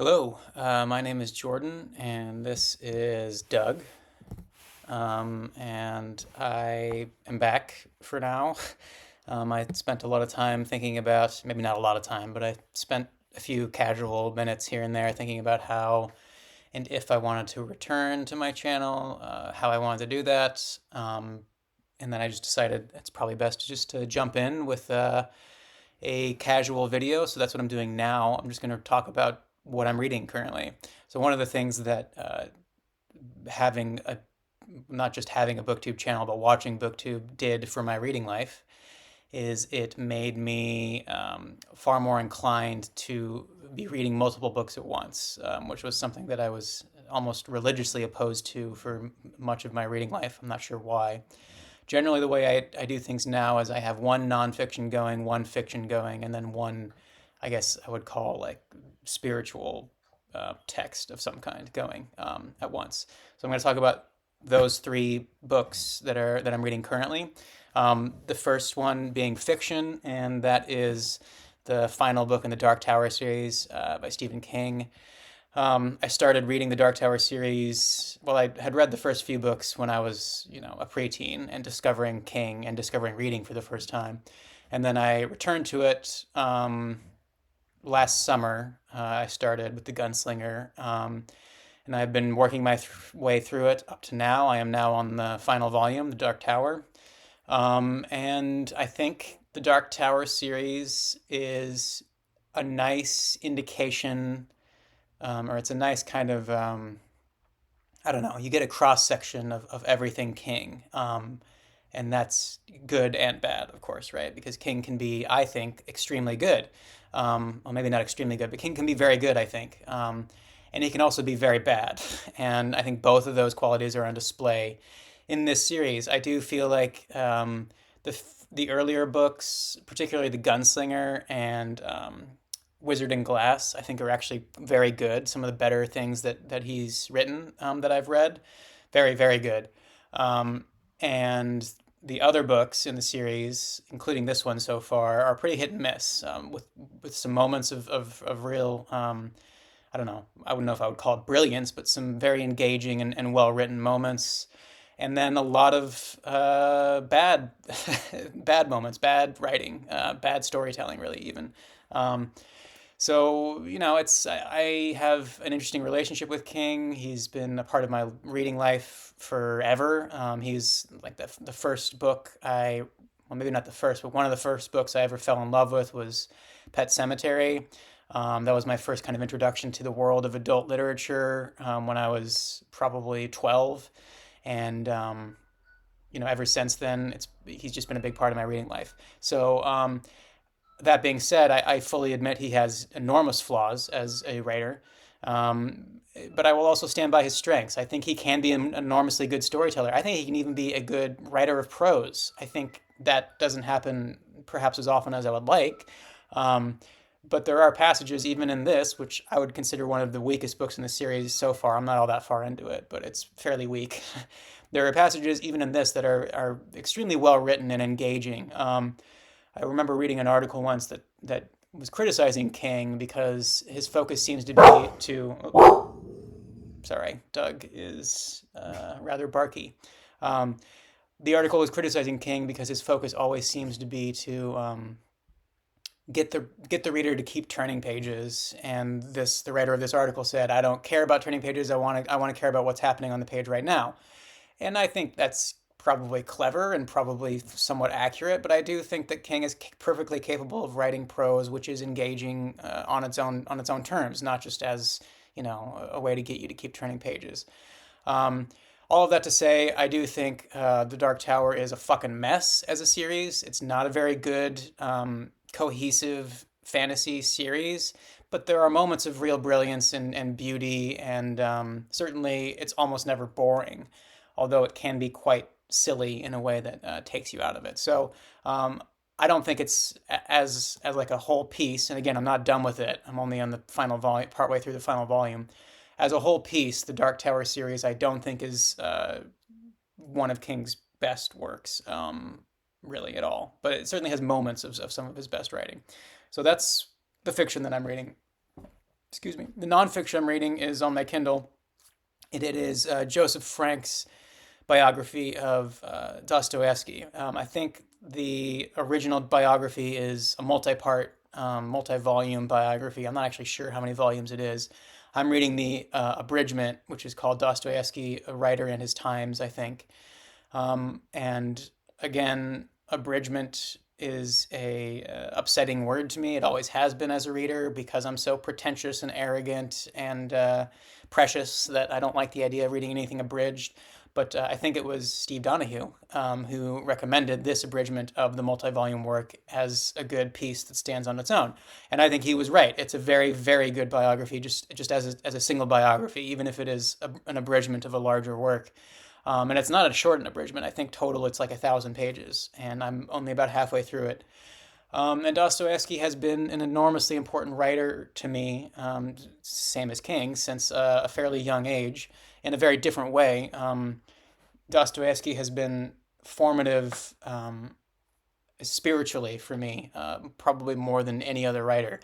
Hello, my name is Jordan, and this is Doug. And I am back for now. I spent a lot of time thinking about, maybe not a lot of time, but I spent a few casual minutes here and there thinking about how and if I wanted to return to my channel, how I wanted to do that. And then I just decided it's probably best to jump in with a casual video. So that's what I'm doing now. I'm just going to talk about what I'm reading currently. So one of the things that having a not just having a booktube channel but watching booktube did for my reading life is it made me far more inclined to be reading multiple books at once, which was something that I was almost religiously opposed to for much of my reading life. I'm not sure why. Generally, the way I do things now is I have one nonfiction going, one fiction going, and then one, I guess I would call like spiritual text of some kind going at once. So I'm going to talk about those three books that I'm reading currently. The first one being fiction, and that is the final book in the Dark Tower series by Stephen King. I started reading the Dark Tower series. Well, I had read the first few books when I was, a preteen and discovering King and discovering reading for the first time. And then I returned to it last summer. I started with The Gunslinger, and I've been working my way through it up to now. I am now on the final volume, The Dark Tower. And I think the Dark Tower series is a nice indication, or it's a nice kind of, I don't know, you get a cross section of everything King. And that's good and bad, of course, right? Because King can be, I think, extremely good. Well, maybe not extremely good, but King can be very good, I think. And he can also be very bad. And I think both of those qualities are on display in this series. I do feel like the earlier books, particularly The Gunslinger and Wizard and Glass, I think are actually very good. Some of the better things that he's written that I've read, very, very good. And the other books in the series, including this one so far, are pretty hit and miss, with some moments of real, I don't know, I wouldn't know if I would call it brilliance, but some very engaging and well written moments. And then a lot of bad, bad moments, bad writing, bad storytelling, really even. Um, so, it's I have an interesting relationship with King. He's been a part of my reading life forever. He's like the first book well, maybe not the first, but one of the first books I ever fell in love with was Pet Cemetery. That was my first kind of introduction to the world of adult literature when I was probably 12. And, ever since then, he's just been a big part of my reading life. So, that being said, I fully admit he has enormous flaws as a writer, but I will also stand by his strengths. I think he can be an enormously good storyteller. I think he can even be a good writer of prose. I think that doesn't happen perhaps as often as I would like. Um, but there are passages, even in this, which I would consider one of the weakest books in the series so far. I'm not all that far into it, but it's fairly weak. There are passages, even in this, that are extremely well written and engaging. I remember reading an article once that was criticizing King because his focus seems to be to. Oh, sorry, Doug is rather barky. Um, the article was criticizing King because his focus always seems to be to get the reader to keep turning pages. And the writer of this article said, "I don't care about turning pages. I want to care about what's happening on the page right now." And I think that's probably clever and probably somewhat accurate, but I do think that King is perfectly capable of writing prose which is engaging on its own terms, not just as a way to get you to keep turning pages. Um, all of that to say, I do think The Dark Tower is a fucking mess as a series. It's not a very good, cohesive fantasy series, but there are moments of real brilliance and beauty, and certainly it's almost never boring, although it can be quite silly in a way that takes you out of it. So I don't think it's as like a whole piece. And again, I'm not done with it. I'm only on the final volume, partway through the final volume. As a whole piece, the Dark Tower series, I don't think is one of King's best works, really at all. But it certainly has moments of some of his best writing. So that's the fiction that I'm reading. excuse me, the nonfiction I'm reading is on my Kindle. It is Joseph Frank's biography of Dostoevsky. I think the original biography is a multi-part, multi-volume biography. I'm not actually sure how many volumes it is. I'm reading the abridgment, which is called Dostoevsky, a Writer in His Times, I think. And again, abridgment is a upsetting word to me. It always has been as a reader because I'm so pretentious and arrogant and precious that I don't like the idea of reading anything abridged. But I think it was Steve Donahue who recommended this abridgment of the multi-volume work as a good piece that stands on its own. And I think he was right. It's a very, very good biography, just as a single biography, even if it is an abridgment of a larger work. And it's not a short abridgment. I think total it's like 1,000 pages, and I'm only about halfway through it. And Dostoevsky has been an enormously important writer to me, same as King, since a fairly young age, in a very different way. Dostoevsky has been formative spiritually for me, probably more than any other writer.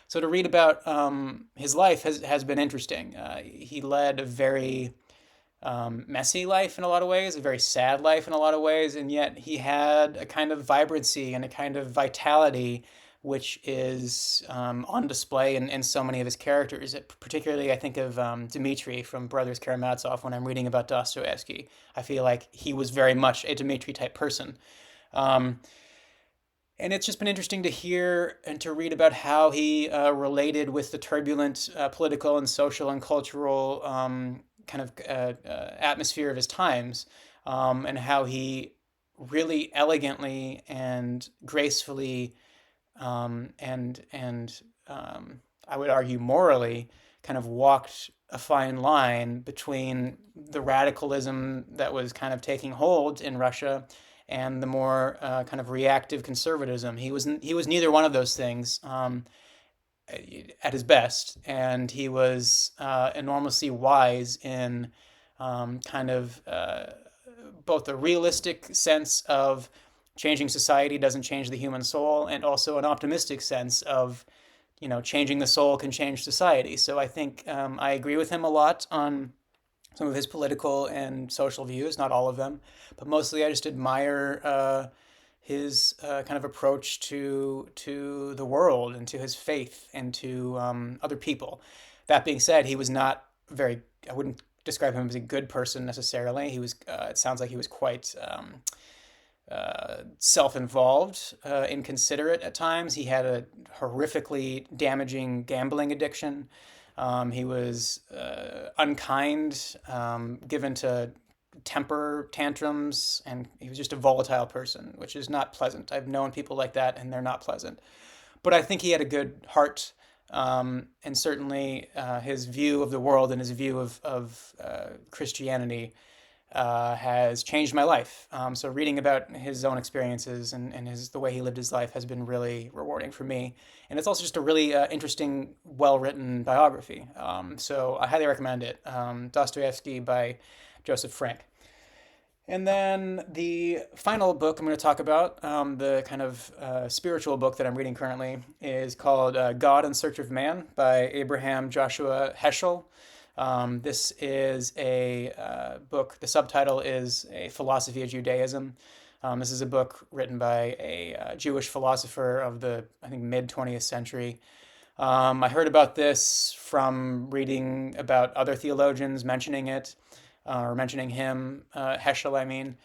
So to read about his life has been interesting. He led a very messy life in a lot of ways, a very sad life in a lot of ways, and yet he had a kind of vibrancy and a kind of vitality which is on display in so many of his characters. Particularly, I think of Dmitri from Brothers Karamazov when I'm reading about Dostoevsky. I feel like he was very much a Dmitri type person. Um, and it's just been interesting to hear and to read about how he related with the turbulent political and social and cultural kind of atmosphere of his times, and how he really elegantly and gracefully and I would argue morally kind of walked a fine line between the radicalism that was kind of taking hold in Russia and the more kind of reactive conservatism. He was neither one of those things at his best, and he was enormously wise in kind of both a realistic sense of changing society doesn't change the human soul, and also an optimistic sense of changing the soul can change society. So I think I agree with him a lot on some of his political and social views, not all of them, but mostly I just admire his kind of approach to the world and to his faith and to other people. That being said, he was not very. I wouldn't describe him as a good person necessarily. He was. It sounds like he was quite self-involved, inconsiderate at times. He had a horrifically damaging gambling addiction. He was unkind, given to temper tantrums, and he was just a volatile person, which is not pleasant. I've known people like that, and they're not pleasant. But I think he had a good heart, and certainly his view of the world and his view of Christianity has changed my life. So reading about his own experiences and the way he lived his life has been really rewarding for me. And it's also just a really interesting, well-written biography. So I highly recommend it. Dostoevsky by Joseph Frank. And then the final book I'm going to talk about, the kind of spiritual book that I'm reading currently, is called God in Search of Man by Abraham Joshua Heschel. This is a book, the subtitle is A Philosophy of Judaism. This is a book written by a Jewish philosopher of the, I think, mid 20th century. I heard about this from reading about other theologians mentioning it, or mentioning him, Heschel, I mean.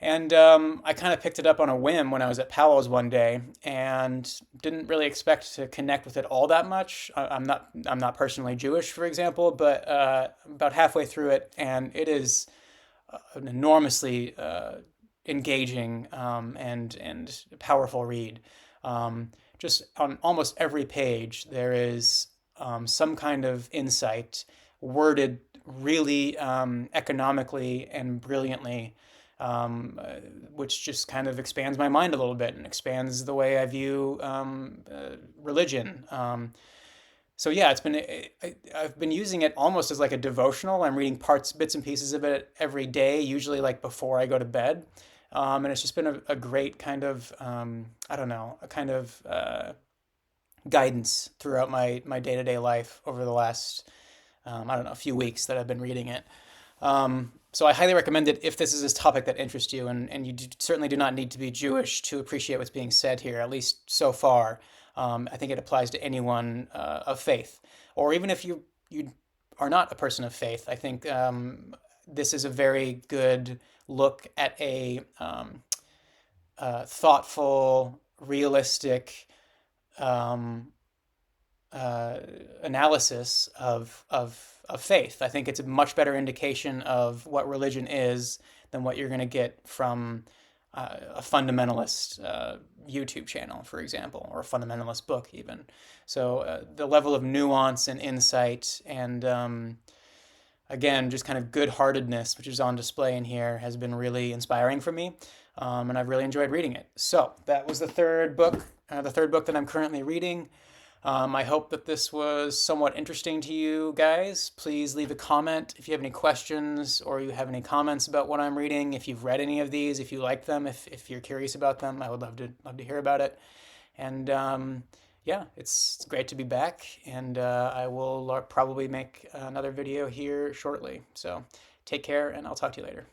And I kind of picked it up on a whim when I was at Powell's one day, and didn't really expect to connect with it all that much. I'm not personally Jewish, for example, but about halfway through it, and it is an enormously engaging and powerful read. Just on almost every page, there is some kind of insight worded really economically and brilliantly, which just kind of expands my mind a little bit and expands the way I view religion. So yeah, I've been using it almost as like a devotional. I'm reading bits and pieces of it every day, usually like before I go to bed. And it's just been a great kind of, I don't know, a kind of guidance throughout my day-to-day life over the last, I don't know, a few weeks that I've been reading it. So I highly recommend it if this is a topic that interests you, and certainly do not need to be Jewish to appreciate what's being said here, at least so far. I think it applies to anyone of faith, or even if you are not a person of faith. I think this is a very good look at a thoughtful, realistic um, analysis of faith. I think it's a much better indication of what religion is than what you're going to get from a fundamentalist YouTube channel, for example, or a fundamentalist book, even. So the level of nuance and insight and again, just kind of good-heartedness, which is on display in here, has been really inspiring for me, and I've really enjoyed reading it. So that was the third book that I'm currently reading. I hope that this was somewhat interesting to you guys. Please leave a comment if you have any questions or you have any comments about what I'm reading. If you've read any of these, if you like them, if you're curious about them, I would love to hear about it. And yeah, it's great to be back, and I will probably make another video here shortly. So take care, and I'll talk to you later.